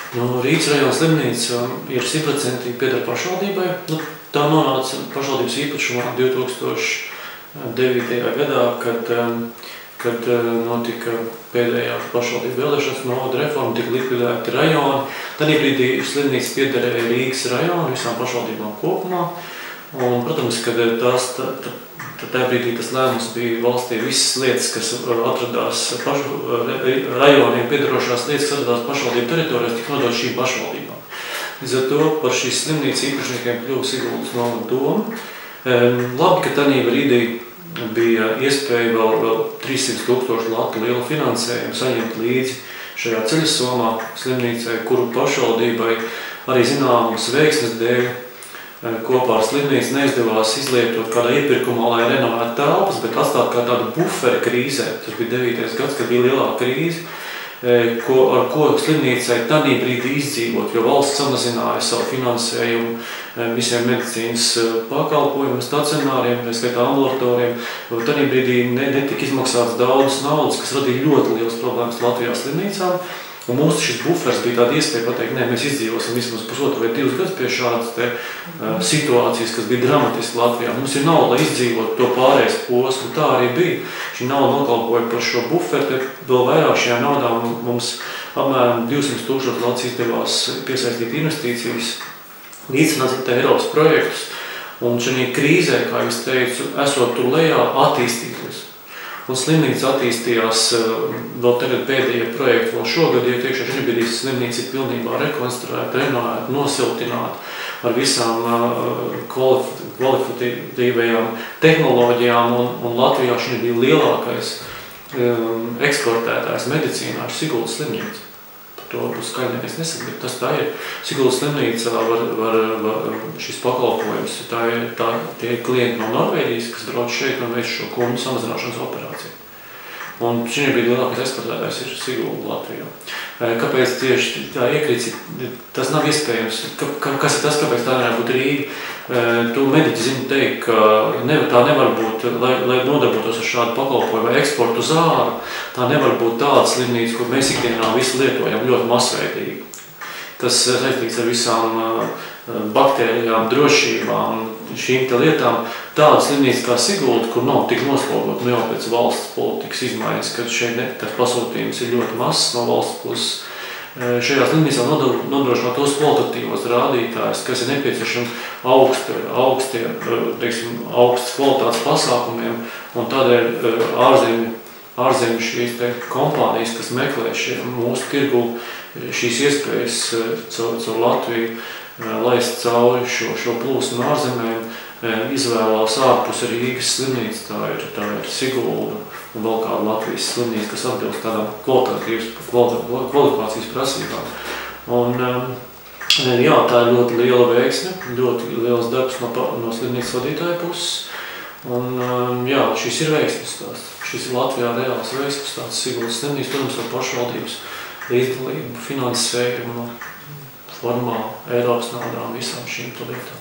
Rīgas rajona slimnīca ir 100% pieder pašvaldībai. Tā nonāca pašvaldības īpašumā 2009. gadā, kad notika pēdējās pašvaldību vēlēšanas, novada reforma, tika likvidēti rajoni. Tad brīdī slimnīca piederēja Rīgas rajonu visām pašvaldībām kopumā. Un, protams, kad tajā brīdī tas lēmums bija valstī visas lietas, kas atradās rajoniem piederošās lietas, kas atradās pašvaldību teritorijās, tika nodot šīm pašvaldībām. Līdz ar to par šīs slimnīcas īpašniekiem kļuva Siguldas novada doma. Labi, ka tajā brīdī bija iespēja vēl 300 000 latu lielu finansējumu saņemt līdzi šajā ceļasomā slimnīcai, kuru pašvaldībai arī zināmas veiksmes dēļ kopā ar slimnīcu neizdevās izlietot kādā iepirkumā, lai renovētu telpas, bet atstāt kā tādu buferi krīzē. Tas bija 9. gads, kad bija lielā krīze, ar ko slimnīcai tādā brīdī izdzīvot, jo valsts samazināja savu finansējumu visiem medicīnas pakalpojumiem, stacionāriem, skaitā ambulatoriem. Tādā brīdī netika izmaksāts daudz naudas, kas radīja ļoti lielas problēmas Latvijā slimnīcām. Un mums šis buferis bija tāda iespēja pateikt, nē, mēs izdzīvosim vismaz 1,5 vai 2 gadus pie šādas situācijas, kas bija dramatiski Latvijā. Mums ir nauda, lai izdzīvot to pārējais posmu, tā arī bija. Šī nauda nokalpoja par šo buferi, vēl vairāk šajā naudā mums apmēram 200 000 lats izdevās piesaistīt investīcijas, līdzināt Eiropas projektus. Un šajā krīzē, kā es teicu, esot tur lejā, attīstīties. Un slimnīca attīstījās vēl tagad pēdējie projekti vēl šogad, jo tiekšā šķibirīs slimnīca ir pilnībā rekonstruēta, renovēta, nosiltināta ar visām kvalitatīvajām tehnoloģijām, un Latvijā šī bija lielākais eksportētājs medicīnā ar Siguldas slimnīcu. To skaļi neviens nesaka, bet tas tā ir. Siguldas slimnīcā var šis pakalpojums, tie ir klienti no Norvēģijas, kas brauc šeit un veic šo kumbu samazināšanas operāciju. Un šī bija lielākais eksportētājs ir Sigulda Latvijā. Kāpēc tieši tā iekrīts? Tas nav iespējams. Kas ir tas, kāpēc tā nevar būt Rīga? Tu mediķi zini teikt, ka tā nevar būt, lai nodarbotos ar šādu pakalpojumu vai eksportu uz āru, tā nevar būt tāda slimnīca, kur mēs ikdienā visu lietojam ļoti masveidīgi. Tas saistīts ar visām baktērijām, drošībām, šīm te lietām. Tāda slimnīca kā Sigulda, kur nav tik noslogot jau pēc valsts politikas izmaiņas, kad šeit tas pasūtījums ir ļoti mazs no valsts puses. Šajā slimnīcā nodrošināt tos kvalitatīvos rādītājus, kas ir nepieciešami augstas kvalitātes pasākumiem, un tādēļ ārzemju šīs kompānijas, kas meklē mūsu tirgu šīs iespējas caur Latviju, laist cauri šo plūsmu ārzemēm, izvēlās ārpus Rīgas slimnīca, tā ir Sigulda un vēl kāda Latvijas slimnīca, kas atbilst tādām kvalifikācijas prasībām. Un, jā, tā ir ļoti liela veiksme, ļoti liels darbs no slimnīcas vadītāja puses. Un, jā, šis ir veiksmes stāsts. Šis ir Latvijā reāls veiksmes stāsts. Siguldas slimnīca, protams, ar pašvaldības līdzdalību, finansējumu, formāli Eiropas naudām visām šīm lietām.